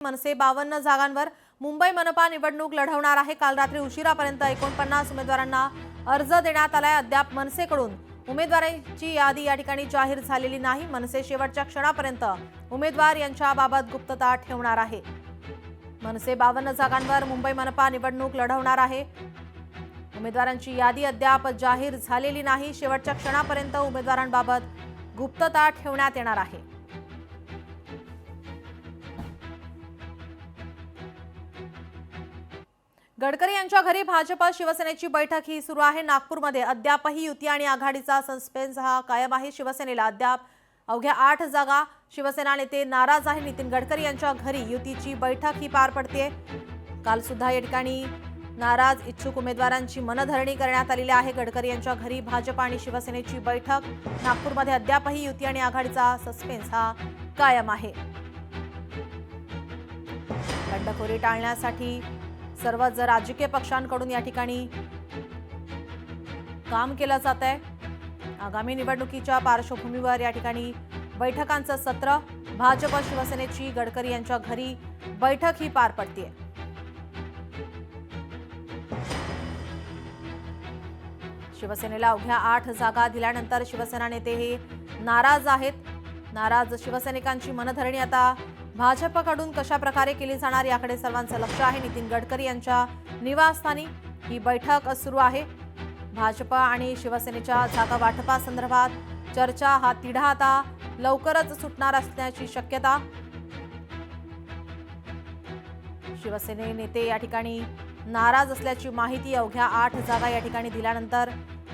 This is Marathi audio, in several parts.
मनसे 52 जागांवर मुंबई मनपा निवडणूक लढवणार आहे। काल रात्री उशिरापर्यंत 49 उमेदवारांना अर्ज देण्यात आलाय। अद्याप मनसेकडून उमेदवारांची यादी या ठिकाणी जाहीर झालेली नाही। मनसे शेवटच्या क्षणापर्यंत उमेदवार यांच्याबाबत गुप्तता ठेवणार आहे। मनसे 52 जागांवर मुंबई मनपा निवडणूक लढवणार आहे। उमेदवारांची यादी अद्याप जाहीर झालेली नाही। शेवटच्या क्षणापर्यंत उमेदवारांबाबत गुप्तता ठेवण्यात येणार आहे। गडकरी यांच्या घरी भाजप शिवसेनेची बैठक ही सुरू आहे। नागपूरमध्ये अद्यापही युती आणि आघाडीचा सस्पेन्स हा कायम आहे। शिवसेनेला अद्याप अवघ्या 8 जागा शिवसेना नेते नाराज आहे। नितीन गडकरी यांच्या घरी युतीची बैठक ही पार पडते। काल सुद्धा या ठिकाणी नाराज इच्छुक उमेदवारांची मनधरणी करण्यात आलेली आहे। गडकरी यांच्या घरी भाजप आणि शिवसेनेची बैठक। नागपूरमध्ये अद्यापही युती आणि आघाडीचा सस्पेन्स हा कायम आहे। बंडखोरी टाळण्यासाठी सर्वच राजकीय पक्षांकडून या ठिकाणी काम केलं जात आहे। आगामी निवडणुकीच्या पार्श्वभूमीवर या ठिकाणी बैठकांचं सत्र। भाजप शिवसेनेची गडकरी यांच्या घरी बैठक ही पार पडते। शिवसेनेला अवघ्या 8 जागा दिल्यानंतर शिवसेना नेते हे नाराज आहेत। नाराज शिवसैनिकांची मनधरणी आता भाजपकडून कशा प्रकारे केली जाणार याकडे सर्वांचं लक्ष आहे। नितीन गडकरी यांच्या निवासस्थानी ही बैठक सुरू आहे। भाजप आणि शिवसेनेच्या जागा वाटपासंदर्भात चर्चा हा तिढा आता लवकरच सुटणार असण्याची शक्यता। शिवसेने नेते या ठिकाणी नाराज असल्याची माहिती अवघ्या 8 जागा या ठिकाणी दिल्यानंतर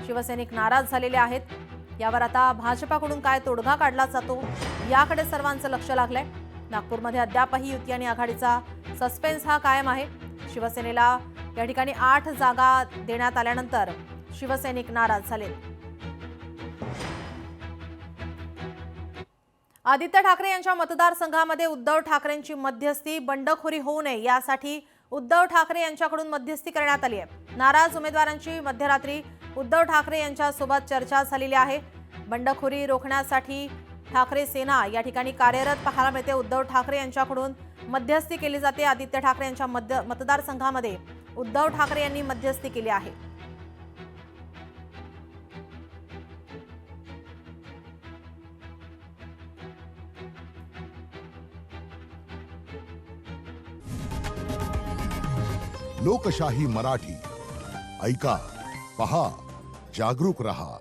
शिवसैनिक नाराज झालेले आहेत। यावर आता भाजपकडून काय तोडगा काढला जातो याकडे सर्वांचं लक्ष लागलंय। नागपूरमध्ये अद्यापही युती आणि आघाडीचा सस्पेन्स हा कायम आहे। शिवसेनेला या ठिकाणी 8 जागा देण्यात आल्यानंतर शिवसैनिक नाराज झाले। आदित्य ठाकरे यांच्या मतदारसंघामध्ये उद्धव ठाकरेंची मध्यस्थी बंडखोरी होऊ नये यासाठी उद्धव ठाकरे यांच्याकडून मध्यस्थी करण्यात आली आहे। नाराज उमेदवारांची मध्यरात्री उद्धव ठाकरे यांच्यासोबत चर्चा झालेली आहे। बंडखोरी रोखण्यासाठी ठाकरे सेना या ठिकाणी कार्यरत पाहायला मिळते। उद्धव ठाकरे यांच्याकडून मध्यस्थी केली जाते। आदित्य ठाकरे यांच्या मतदारसंघामध्ये उद्धव ठाकरे यांनी मध्यस्थी केली आहे। लोकशाही मराठी ऐका, पहा, जागरूक रहा।